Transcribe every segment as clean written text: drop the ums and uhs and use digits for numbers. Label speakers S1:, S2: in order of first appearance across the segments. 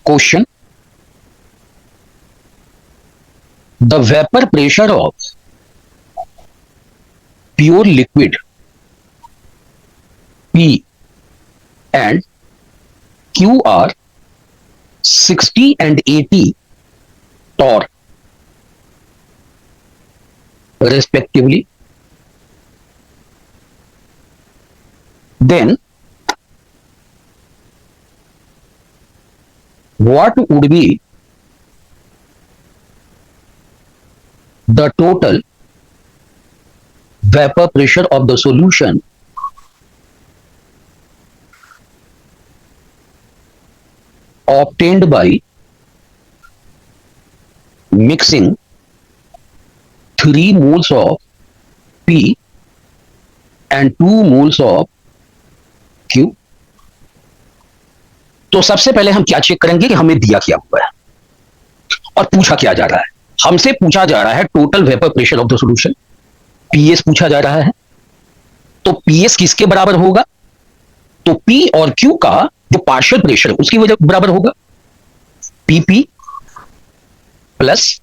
S1: Question: the vapor pressure of pure liquid P and Q are 60 and 80 torr respectively. Then what would be the total vapor pressure of the solution obtained by mixing 3 moles of P and 2 moles of Q? तो सबसे पहले हम क्या check करेंगे कि हमें दिया क्या हुआ है और पूछा क्या जा रहा है। हमसे पूछा जा रहा है total vapour pressure of the solution, PS पूछा जा रहा है। तो पीएस किसके बराबर होगा? तो पी और क्यू का जो पार्शियल प्रेशर है उसकी वजह बराबर होगा, पीपी प्लस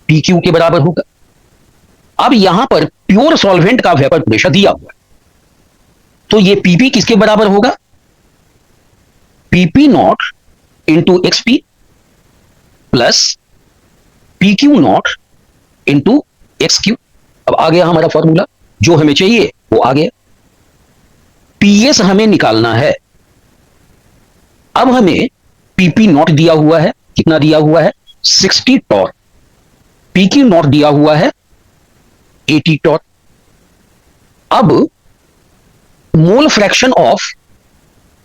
S1: पीक्यू के बराबर होगा। अब यहां पर प्योर सॉल्वेंट का वेपर प्रेशर दिया हुआ है, तो ये पीपी किसके बराबर होगा? PP not into XP plus PQ not into XQ. अब आ गया हमारा फॉर्मूला, जो हमें चाहिए वो आ गया। पीएस हमें निकालना है। अब हमें पीपी नॉट दिया हुआ है, कितना दिया हुआ है? 60 टॉर। पीक्यू नॉट दिया हुआ है 80 टॉर। अब मोल फ्रैक्शन ऑफ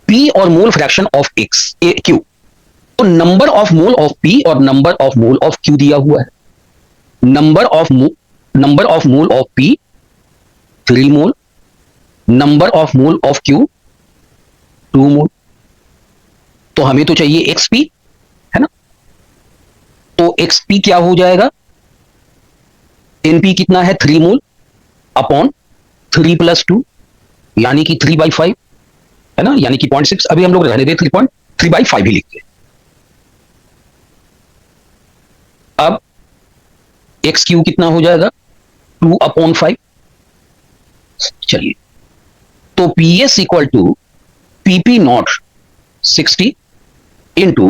S1: पी और mole fraction of X Q, तो number of mole of P और number of mole of Q दिया हुआ है। Number of mole of P 3 mole, number of mole of Q 2 mole. तो हमें तो चाहिए एक्सपी, है ना? तो एक्सपी क्या हो जाएगा? एनपी कितना है? 3 मोल अपॉन 3 प्लस 2, यानी कि 3/5, है ना, यानी कि 0.6। अभी हम लोग रहने दे 3.3/5 ही लिखते हैं। अब एक्स क्यू कितना हो जाएगा? 2/5। चलिए, तो P S equal to PP not 60 into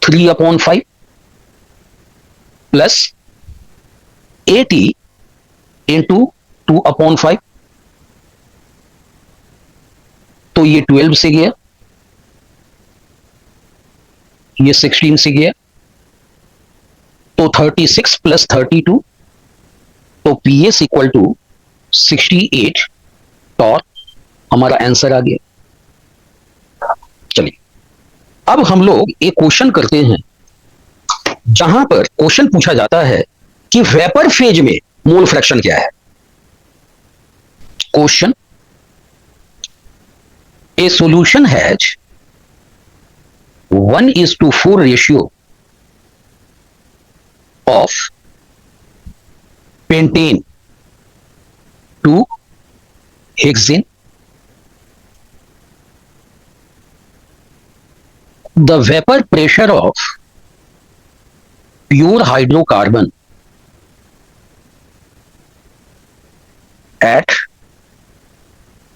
S1: 3/5 plus 80 into 2/5। तो ये 12 से गया, ये 16 से गया, तो 36 प्लस 32, तो P S equal to 68 torr हमारा आंसर आ गया। चलिए, अब हम लोग एक क्वेश्चन करते हैं, जहां पर क्वेश्चन पूछा जाता है कि वेपर फेज में मोल फ्रैक्शन क्या है। Question: a solution has 1:4 ratio of pentane to hexane. The vapor pressure of pure hydrocarbon at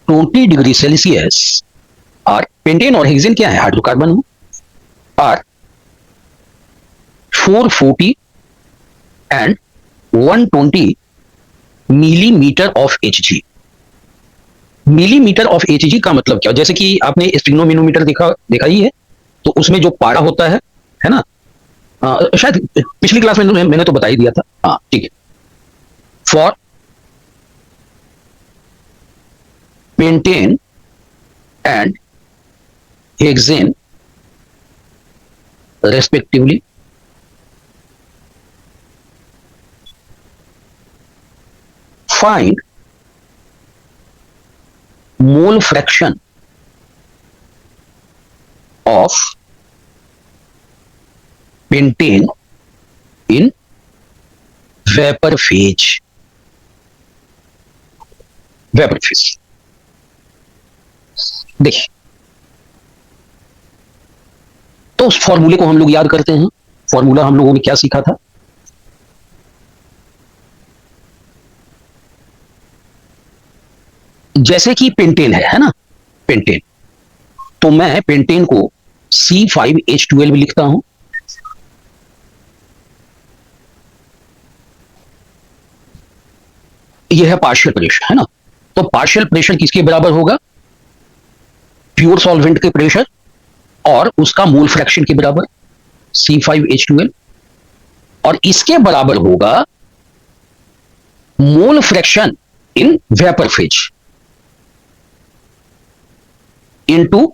S1: 20 degree Celsius और पेंटेन और हेक्सेन क्या है हाइड्रोकार्बन में, are 440 and 120 millimetre of Hg। Millimetre of Hg का मतलब क्या? जैसे कि आपने स्ट्रिग्नोमेनोमीटर देखा ही है, तो उसमें जो पारा होता है ना, शायद पिछली क्लास में मैंने तो बता ही दिया था। हाँ ठीक है। For pentane and hexane respectively, find mole fraction of pentane in vapor phase। Vapour phase देखिए, तो उस फॉर्मूले को हम लोग याद करते हैं। फॉर्मूला हम लोगों ने क्या सीखा था? जैसे कि पेंटेन है ना, पेंटेन, तो मैं पेंटेन को C5H12 लिखता हूं। यह है पार्शियल प्रेशर, है ना। तो पार्शियल प्रेशर किसके बराबर होगा? प्योर सॉल्वेंट के प्रेशर और उसका मोल फ्रैक्शन के बराबर, C5H12। और इसके बराबर होगा mole fraction in vapour phase into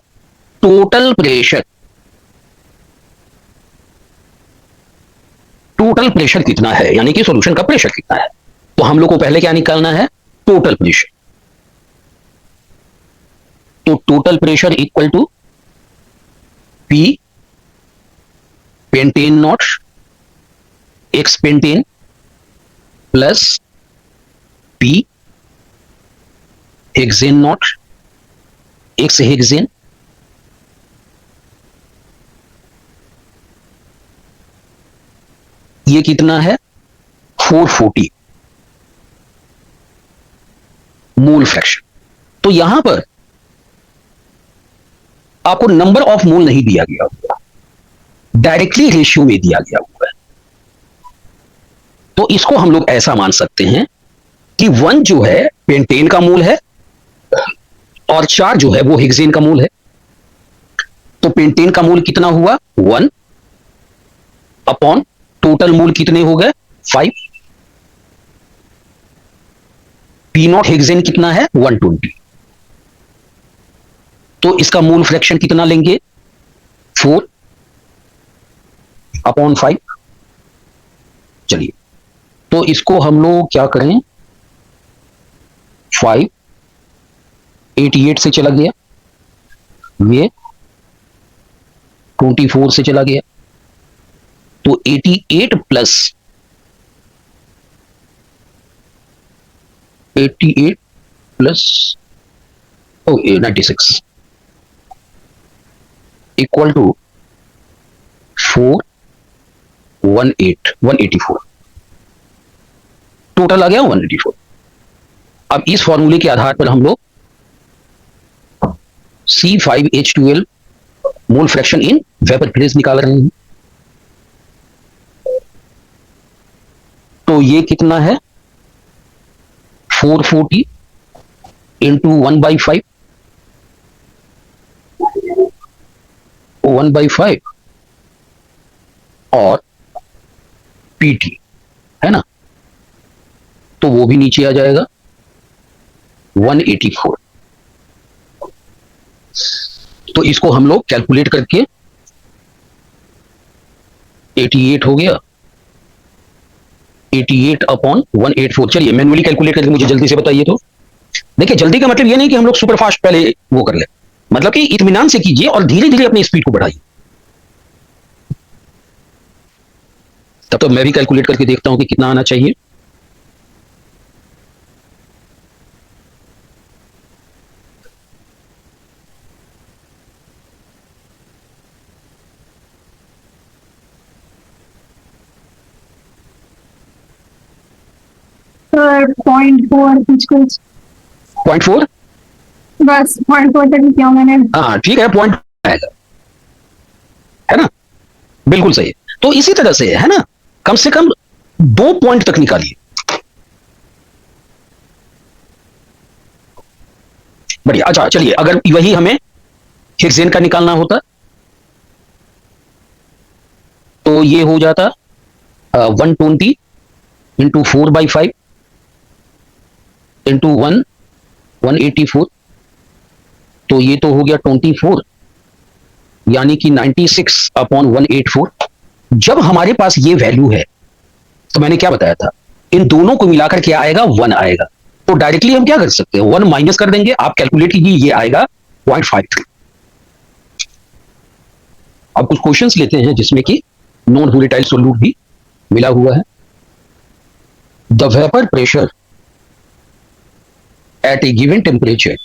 S1: total pressure. Total pressure कितना है, यानी कि सॉल्यूशन का प्रेशर कितना है। तो हम लोग को पहले क्या निकालना है? Total pressure. तो total pressure equal to P pentane not X pentane plus P hexane not X hexane ये कितना है? 440 मोल फ्रैक्शन। तो यहां पर आपको नंबर ऑफ मोल नहीं दिया गया हुआ, डायरेक्टली रेशियो में दिया गया हुआ है। तो इसको हम लोग ऐसा मान सकते हैं कि 1 जो है पेंटेन का मोल है और 4 जो है वो हेक्सेन का मोल है। तो पेंटेन का मोल कितना हुआ? 1 अपॉन टोटल मोल कितने हो गए? 5। पी नॉट हेक्सेन कितना है? 120। तो इसका मोल फ्रैक्शन कितना लेंगे? 4 अपॉन 5। चलिए, तो इसको हम लोग क्या करें? 5 88 से चला गया, ये 24 से चला गया, तो 88 plus 88 plus 96 equal to 184। Total आ गया 184। अब इस फॉर्मूले के आधार पर हम लोग C5H12 mole fraction in vapour phase निकाल रहे हैं। तो ये कितना है? 440 इंटू 1/5, 1/5 और PT, है ना। तो वो भी नीचे आ जाएगा 184। तो इसको हम लोग कैलकुलेट करके 88 हो गया, 88 अपॉन 184। चलिए मैन्युअली कैलकुलेट करके मुझे जल्दी से बताइए। तो देखिए, जल्दी का मतलब ये नहीं कि हम लोग सुपर फास्ट पहले वो कर ले, मतलब कि इत्मीनान से कीजिए और धीरे धीरे अपनी स्पीड को बढ़ाइए। तब तो मैं भी कैलकुलेट करके देखता हूं कि कितना आना चाहिए।
S2: सर 0.4 कुछ
S1: 0.4,
S2: बस 0.4 तक ही किया मैंने।
S1: हाँ ठीक है, पॉइंट आएगा, है ना, बिल्कुल सही। तो इसी तरह से है ना, कम से कम 2 पॉइंट तक निकालिए। बढ़िया। अच्छा चलिए, अगर वही हमें हेक्सेन का निकालना होता तो ये हो जाता 120 इंटू 4/5 इंटू 184। तो ये तो हो गया 24, यानी कि 96 अपॉन 184। जब हमारे पास ये वैल्यू है तो मैंने क्या बताया था, इन दोनों को मिलाकर क्या आएगा? 1 आएगा। तो डायरेक्टली हम क्या कर सकते हैं? 1 माइनस कर देंगे, आप कैलकुलेट कीजिए, ये आएगा 0.53। अब कुछ क्वेश्चंस लेते हैं जिसमें कि नॉन वोलेटाइल सोल्यूट भी मिला हुआ है। The vapour pressure at a given temperature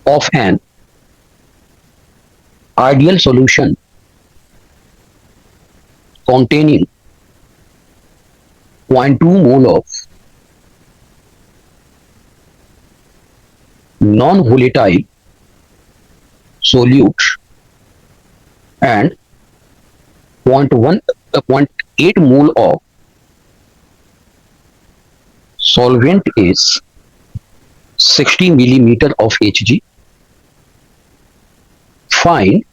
S1: of an ideal solution containing 0.2 mole of non-volatile solute and 0.8 mole of solvent is 60 millimeter of Hg. Find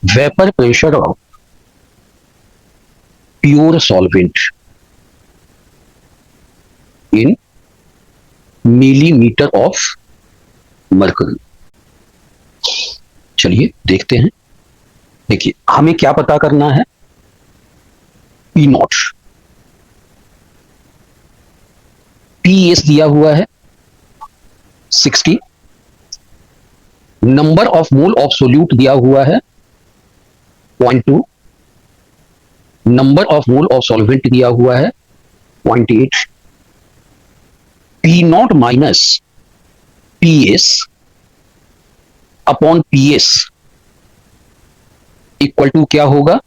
S1: vapor pressure of pure solvent in millimetre of mercury. चलिए देखते हैं। देखिए हमें क्या पता करना है, P not, P S दिया हुआ है 60, number of mole of solute दिया हुआ है 0.2, number of mole of solvent दिया हुआ है 0.8, P naught minus P S upon P S equal to क्या होगा,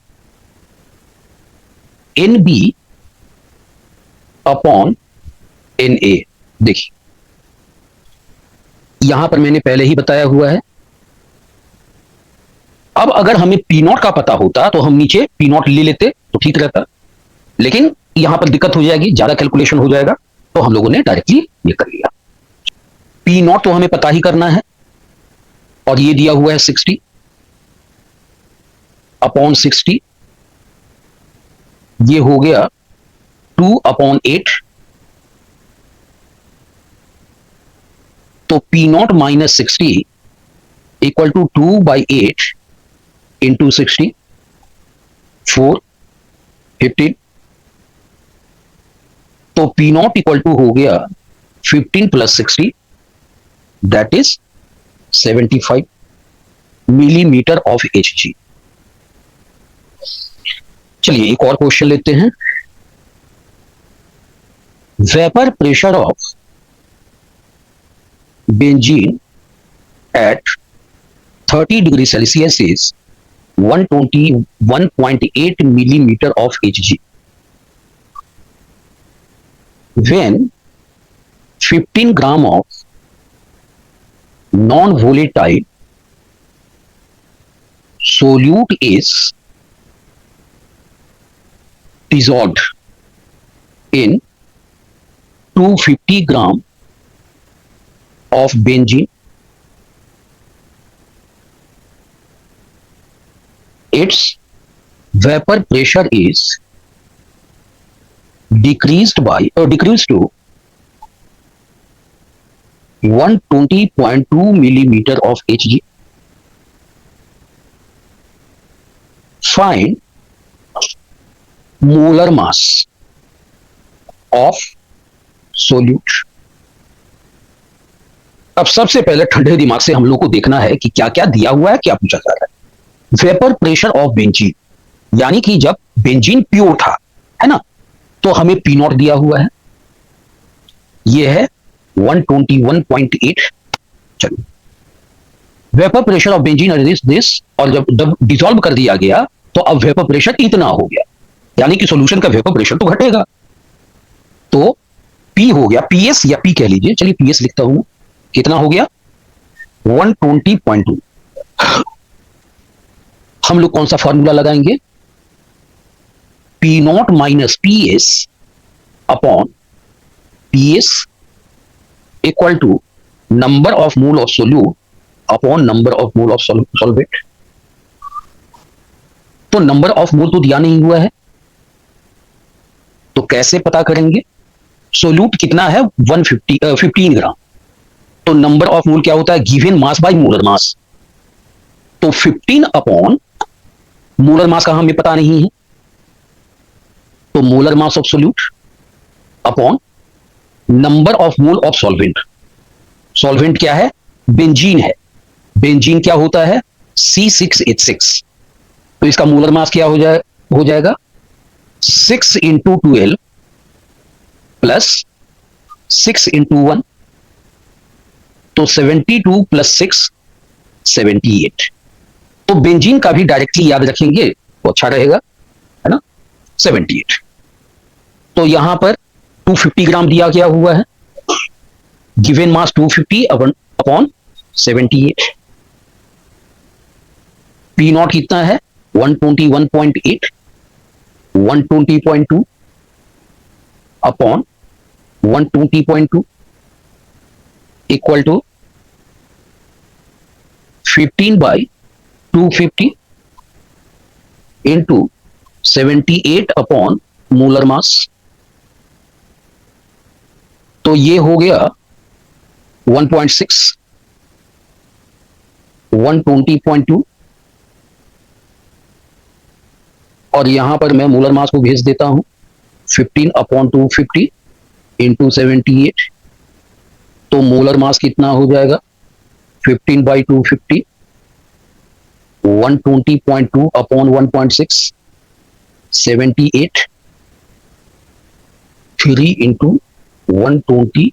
S1: N B upon N A. देखिए यहां पर मैंने पहले ही बताया हुआ है। अब अगर हमें पी नॉट का पता होता तो हम नीचे पी नॉट ले लेते तो ठीक रहता, लेकिन यहां पर दिक्कत हो जाएगी, ज्यादा कैलकुलेशन हो जाएगा, तो हम लोगों ने डायरेक्टली ये कर लिया। पी नॉट तो हमें पता ही करना है और ये दिया हुआ है 60 अपॉन 60, ये हो गया 2/8, तो P naught minus 60 equal to 2/8 into 60, 4, 15, तो पी नॉट इक्वल टू हो गया 15 plus 60 that is 75 millimetre of Hg। चलिए एक और क्वेश्चन लेते हैं। Vapour pressure of benzene at 30 degree Celsius is 121.8 millimeter of Hg. When 15 gram of non-volatile solute is dissolved in 250 gram of benzene, its vapor pressure is decreased to 120.2 millimeter of Hg. Find molar mass of solute. अब सबसे पहले ठंडे दिमाग से हम लोग को देखना है कि क्या क्या दिया हुआ है, क्या पूछा जा रहा है। वेपर प्रेशर ऑफ बेंजीन, यानी कि जब बेंजीन प्योर था, है ना, तो हमें पी नॉट दिया हुआ है, ये है 121.8। चलो vapour pressure of benzene is this, और जब डिसॉल्व कर दिया गया तो अब वेपर प्रेशर इतना हो गया, यानी कि सॉल्यूशन का वेपर प्रेशर तो घटेगा, तो पी हो गया, पीएस या पी कह लीजिए, चलिए पीएस लिखता हूं, कितना हो गया 120.2। हम लोग कौन सा फॉर्मूला लगाएंगे, P naught minus P S upon P S equal to number of mole of solute upon number of mole of solvent. तो नंबर ऑफ मोल तो दिया नहीं हुआ है, तो कैसे पता करेंगे, सोल्यूट कितना है 15 ग्राम, तो नंबर ऑफ मोल क्या होता है, given mass by molar mass, तो 15 अपॉन मोलर मास का हमें पता नहीं है, तो molar mass of solute upon number of mole of solvent. Solvent क्या है, बेंजीन है, बेंजीन क्या होता है C6H6, तो इसका मोलर मास क्या हो जाएगा 6 इंटू 12 प्लस 6 इंटू 1, तो 72 प्लस 6 78, तो बेंजीन का भी डायरेक्टली याद रखेंगे तो अच्छा रहेगा, है ना, 78। तो यहां पर 250 ग्राम दिया गया हुआ है, given mass 250 upon 78। P naught कितना है 121.8, 120.2 upon 120.2 equal to 15/250 into 78 upon molar mass. तो ये हो गया 1.6, 120.2 और यहां पर मैं मोलर मास को भेज देता हूं 15/250 इंटू 78। तो मोलर मास कितना हो जाएगा 15/250, 120.2 अपॉन 1.6, 78, 3 इंटू 120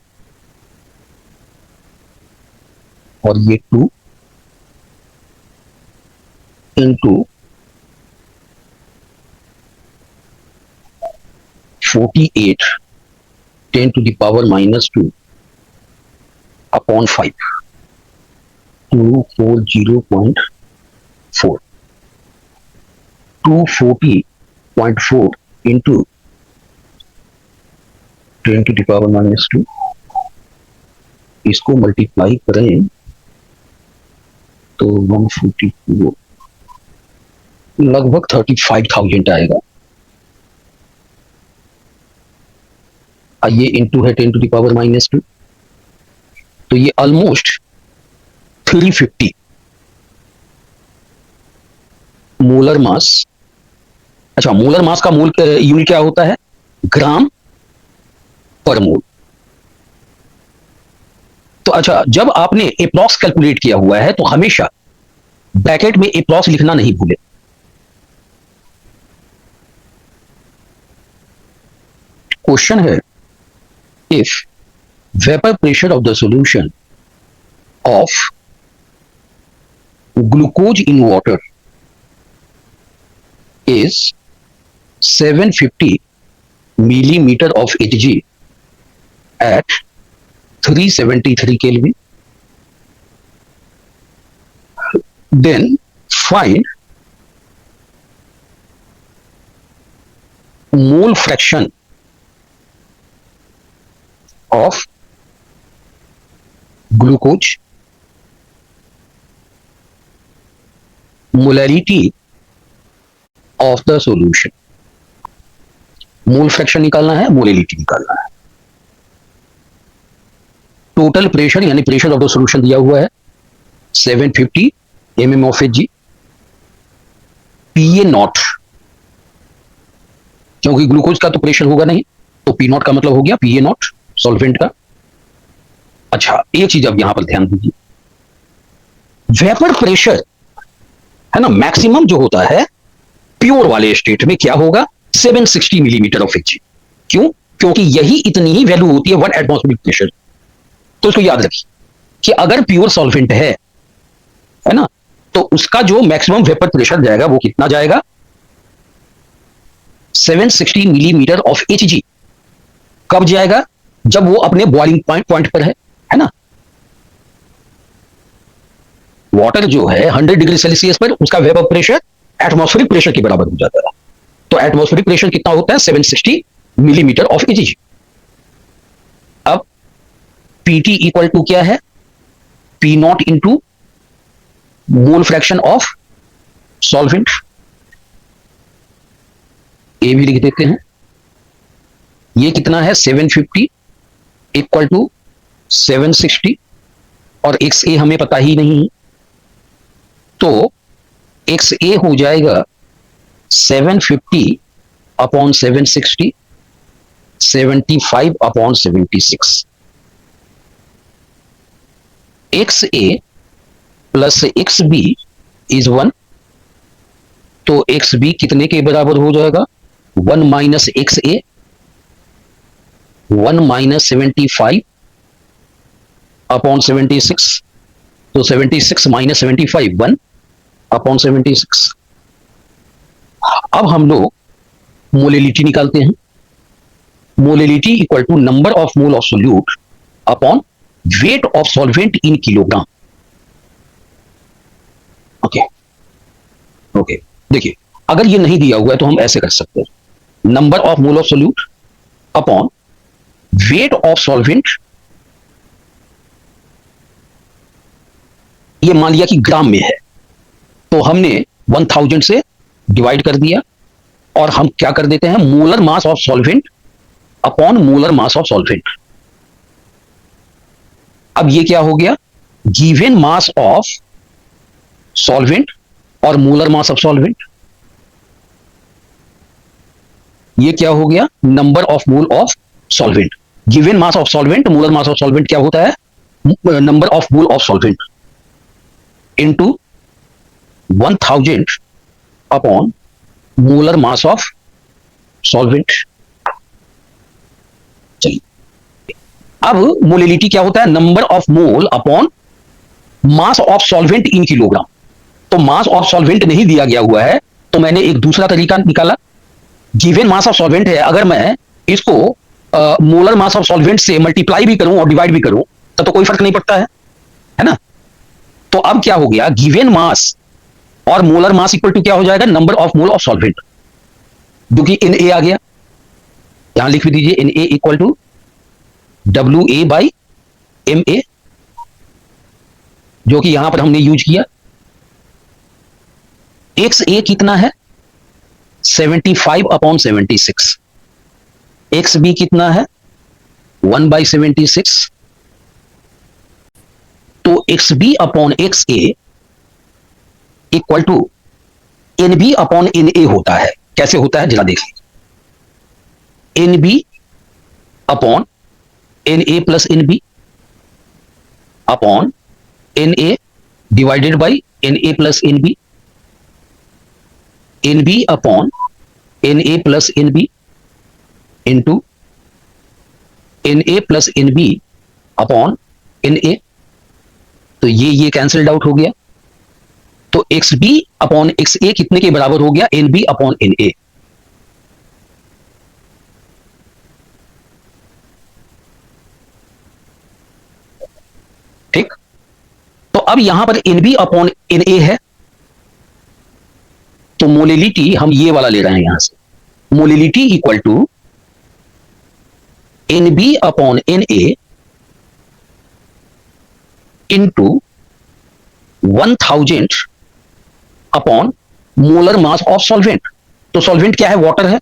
S1: और ये 2 into 48 10 to the power -2 upon 5, 240.4, 240.4 into 10 to the power -2, इसको मल्टीप्लाई करें तो 144 लगभग 35,000 आएगा। ये इंटू है 10 to the power -2, तो ये ऑलमोस्ट 350 मोलर मास। अच्छा, मोलर मास का मोल यूनिट क्या होता है ग्राम पर मोल। तो अच्छा, जब आपने एप्रॉक्स कैलकुलेट किया हुआ है तो हमेशा ब्रैकेट में एप्रॉक्स लिखना नहीं भूले। क्वेश्चन है if vapor pressure of the solution of glucose in water is 750 millimeter of Hg at 373 Kelvin, then find mole fraction of glucose, molarity of the solution। Mole fraction निकालना है, molality निकालना है। Total pressure यानी pressure of the solution दिया हुआ है 750 mm of Hg, PA not, क्योंकि glucose का तो प्रेशर होगा नहीं तो पी नॉट का मतलब हो गया पीए नॉट सॉल्वेंट का। अच्छा, एक चीज अब यहां पर ध्यान दीजिए, वेपर प्रेशर है ना मैक्सिमम जो होता है प्योर वाले स्टेट में क्या होगा 760 मिलीमीटर ऑफ Hg। क्यों? क्योंकि यही इतनी ही वैल्यू होती है 1 एटमॉस्फेरिक प्रेशर। तो इसको याद रखिए कि अगर प्योर सॉल्वेंट है ना, तो उसका जो मैक्सिमम वेपर प्रेशर जाएगा वो कितना जाएगा 760 मिलीमीटर ऑफ Hg। कब जाएगा? जब वो अपने बॉइलिंग पॉइंट पर है ना। वाटर जो है 100 डिग्री सेल्सियस पर उसका वेपर प्रेशर एटमॉस्फेरिक प्रेशर के बराबर हो जाता है। तो एटमॉस्फेरिक प्रेशर कितना होता है 760 मिलीमीटर ऑफ Hg। अब Pt इक्वल टू क्या है P not into mole fraction of solvent. A भी लिख देते हैं, ये कितना है 750 इक्वल टू 760 और एक्स ए हमें पता ही नहीं, तो एक्स ए हो जाएगा 750 upon 760, 75 upon 76। X A plus X B is 1, तो एक्स बी कितने के बराबर हो जाएगा 1 माइनस एक्स ए, 1 माइनस 75 अपॉन 76, तो 76 माइनस 75 1, अपॉन 76। अब हम लोग मोलिलिटी निकालते हैं। Molality equal to number of mole of solute upon weight of solvent in kilogram. Okay okay, देखिए अगर ये नहीं दिया हुआ है तो हम ऐसे कर सकते हैं, number of mole of solute upon weight of solvent, ये मान लिया कि ग्राम में है तो हमने 1000 से डिवाइड कर दिया और हम क्या कर देते हैं, molar mass of solvent upon molar mass of solvent. अब ये क्या हो गया, गिवन मास ऑफ सॉल्वेंट और मोलर मास ऑफ सॉल्वेंट, ये क्या हो गया, number of mole of solvent. Given mass of solvent, molar mass of solvent क्या होता है, number of mole of solvent into 1000 upon molar mass of solvent. चलिए अब मोलिलिटी क्या होता है, number of mole upon mass of solvent in kilogram. तो मास of solvent नहीं दिया गया हुआ है तो मैंने एक दूसरा तरीका निकाला। गिवन मास ऑफ सॉल्वेंट है, अगर मैं इसको मोलर मास ऑफ सॉल्वेंट से मल्टीप्लाई भी करूं और डिवाइड भी करूं तब तो कोई फर्क नहीं पड़ता है ना। तो अब क्या हो गया, गिवन मास और मोलर मास इक्वल टू क्या हो जाएगा, number of mole of solvent, जो कि Na आ गया, यहां लिख भी दीजिए Na equal to WA by MA, जो कि यहां पर हमने यूज किया। XA कितना है, 75 अपॉन 76। XB कितना है, 1/76। तो XB upon XA equal to NB upon NA होता है। कैसे होता है जरा देख लीजिए, NB upon NA plus NB upon NA divided by NA plus NB, NB upon NA plus NB into NA plus NB upon NA। तो ये कैंसिल्ड आउट हो गया, तो XB अपॉन XA कितने के बराबर हो गया, NB अपॉन NA। ठीक, तो अब यहां पर NB अपॉन NA है, तो मोलिलिटी हम ये वाला ले रहे हैं यहां से, molality equal to NB upon NA into 1000 upon molar mass of solvent. तो सॉल्वेंट क्या है, वाटर है,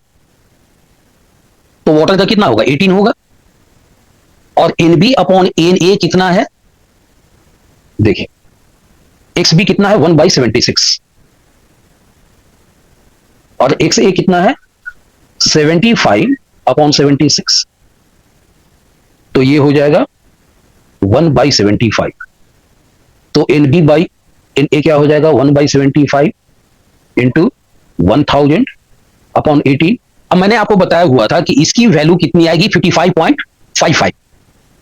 S1: तो वाटर का कितना होगा, 18 होगा। और NB अपॉन NA कितना है, देखिए XB कितना है, 1/76 और XA कितना है, 75 अपॉन 76। तो ये हो जाएगा 1/75। तो NB बाई NA क्या हो जाएगा, 1/75 इंटू 1000 अपॉन 18। अब मैंने आपको बताया हुआ था कि इसकी वैल्यू कितनी आएगी, 55.55।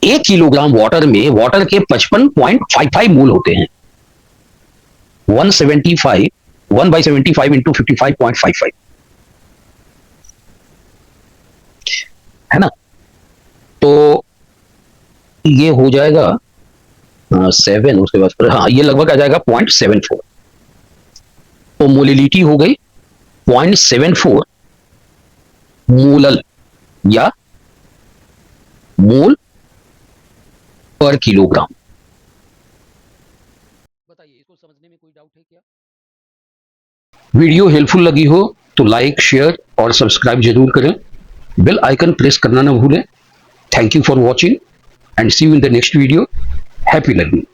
S1: 1 किलोग्राम वाटर में वाटर के 55.55 मोल होते हैं। 1/75 इंटू 55.55 है ना। तो ये हो जाएगा 7, उसके बाद हाँ ये लगभग आ जाएगा 0.74। तो मोलिलिटी हो गई 0.74 मोलल या मोल पर किलोग्राम। बताइए इसको समझने में कोई डाउट है क्या? वीडियो हेल्पफुल लगी हो तो लाइक, शेयर और सब्सक्राइब जरूर करें। बेल आइकन प्रेस करना ना भूलें। Thank you for watching and see you in the next video. Happy learning.